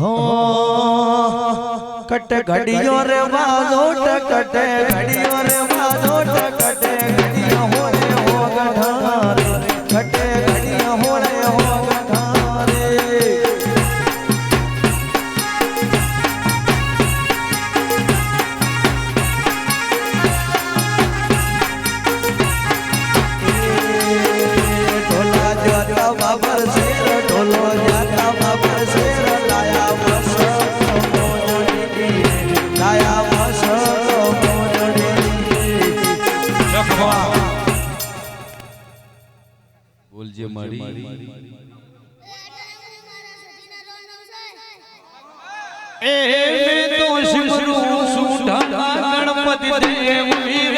हो कट घड़ियों रे बाजो टकटे घड़ियों रे बाजो टकटे घड़ियों हो रे हो गठारे कटे घड़ियों हो रे हो गठारे ढोला जाता बाबर शेर ढोलो जाता बाबर शेर लाया બોલજે મારી એ તો શિવનું સુઢા ગણપતિ દેવ